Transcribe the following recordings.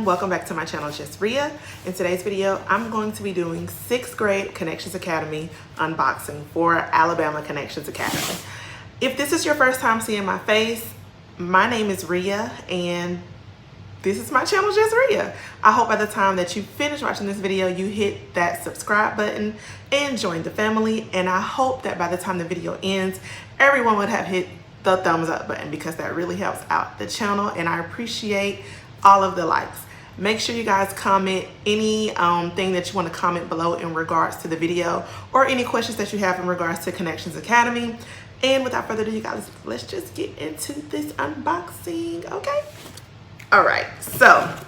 welcome back to my channel, Just Ria. In today's video, I'm going to be doing 6th grade Connections Academy unboxing for Alabama Connections Academy. If this is your first time seeing my face, my name is Ria and this is my channel, Just Ria. I hope by the time that you finish watching this video, you hit that subscribe button and join the family. And I hope that by the time the video ends, everyone would have hit the thumbs up button because that really helps out the channel and I appreciate all of the likes. Make sure you guys comment any thing that you want to comment below in regards to the video or any questions that you have in regards to Connections Academy. And without further ado, you guys, let's just get into this unboxing, okay? All right, so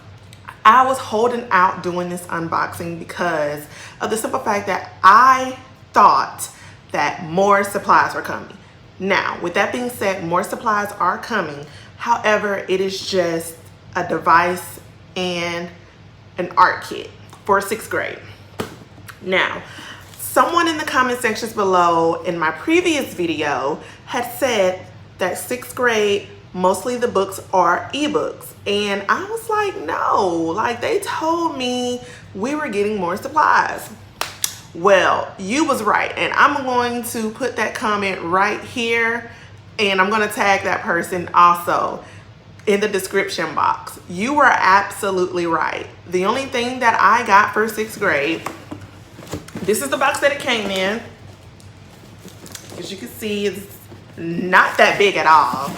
I was holding out doing this unboxing because of the simple fact that I thought that more supplies were coming. Now, with that being said, more supplies are coming. However, it is just a device and an art kit for 6th grade. Now, someone in the comment sections below in my previous video had said that 6th grade, mostly the books are ebooks. And I was like, no, like they told me we were getting more supplies. Well, you was right. And I'm going to put that comment right here and I'm going to tag that person also in the description box. You were absolutely right. The only thing that I got for 6th grade, this is the box that it came in. As you can see, it's not that big at all.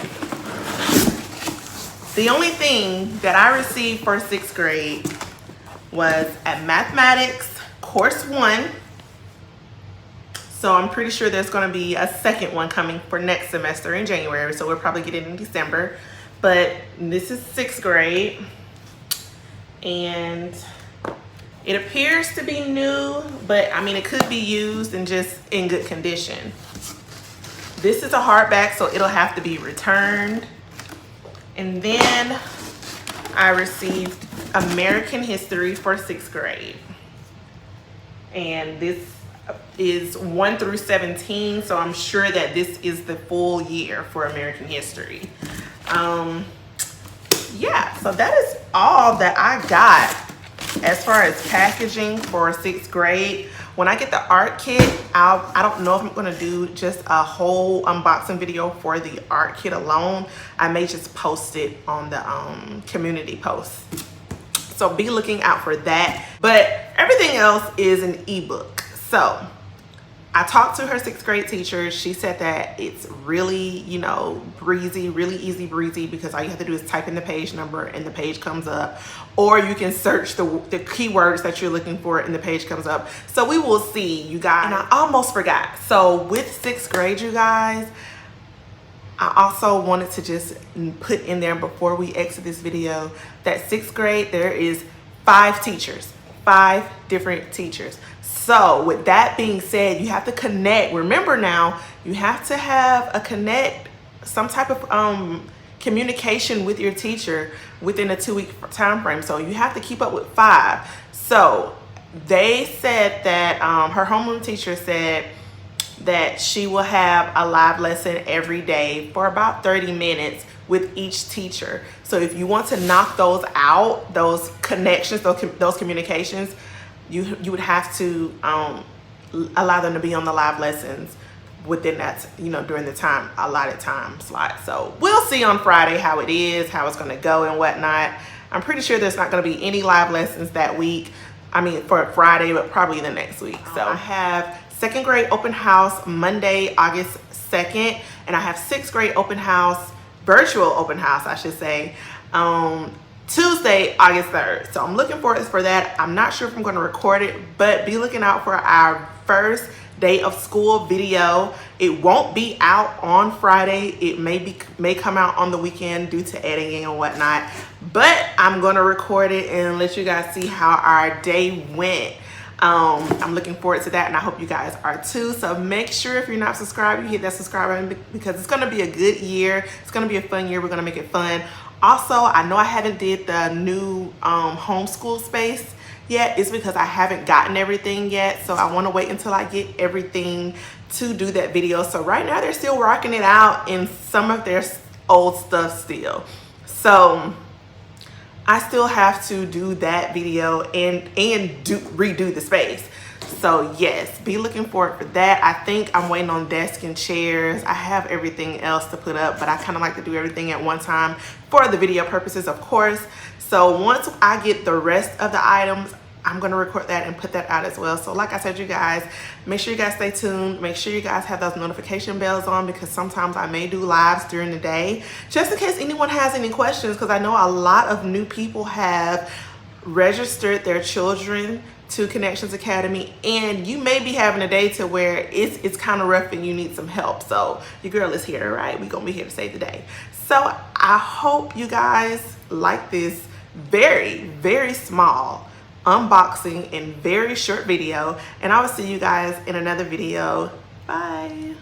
The only thing that I received for 6th grade was at mathematics course 1. So I'm pretty sure there's going to be a second one coming for next semester in January. So we'll probably get it in December. But this is 6th grade and it appears to be new, but I mean, it could be used and just in good condition. This is a hardback, so it'll have to be returned. And then I received American History for 6th grade. And this is 1 through 17, so I'm sure that this is the full year for American History. Yeah, so that is all that I got as far as packaging for 6th grade. When I get the art kit, I don't know if I'm gonna do just a whole unboxing video for the art kit alone. I may just post it on the community post. So be looking out for that. But everything else is an ebook. So I talked to her 6th grade teacher. She said that it's really, you know, breezy, really easy breezy because all you have to do is type in the page number and the page comes up. Or you can search the keywords that you're looking for and the page comes up. So we will see, you guys. And I almost forgot. So with 6th grade, you guys, I also wanted to just put in there before we exit this video that 6th grade, there is 5 teachers, 5 different teachers. So with that being said, you have to connect. Remember now, you have to have a connect, some type of communication with your teacher within a 2-week time frame. So you have to keep up with 5. So they said that her homeroom teacher said that she will have a live lesson every day for about 30 minutes with each teacher. So if you want to knock those out, those connections, those communications, you would have to allow them to be on the live lessons within that, you know, during the allotted time slot. So we'll see on Friday how it is, how it's going to go and whatnot. I'm pretty sure there's not going to be any live lessons that week. I mean, for Friday, but probably the next week. So I have 2nd grade open house Monday, August 2nd, and I have 6th grade open house, virtual open house, I should say, Tuesday, August 3rd. So I'm looking forward for that. I'm not sure if I'm going to record it, but be looking out for our first day of school video. It won't be out on Friday. It may come out on the weekend due to editing and whatnot, but I'm going to record it and let you guys see how our day went. I'm looking forward to that and I hope you guys are too. So make sure if you're not subscribed, you hit that subscribe button because it's going to be a good year. It's going to be a fun year. We're going to make it fun. Also, I know I haven't did the new homeschool space yet. It's because I haven't gotten everything yet. So I want to wait until I get everything to do that video. So right now they're still rocking it out in some of their old stuff still. So I still have to do that video and redo the space. So yes, be looking forward for that. I think I'm waiting on desk and chairs. I have everything else to put up, but I kind of like to do everything at one time for the video purposes, of course. So once I get the rest of the items, I'm gonna record that and put that out as well. So like I said, you guys, make sure you guys stay tuned. Make sure you guys have those notification bells on, because sometimes I may do lives during the day, just in case anyone has any questions, because I know a lot of new people have registered their children to Connections Academy, and you may be having a day to where it's kind of rough and you need some help. So your girl is here, right? We're gonna be here to save the day. So I hope you guys like this very, very small unboxing and very short video, and I will see you guys in another video. Bye.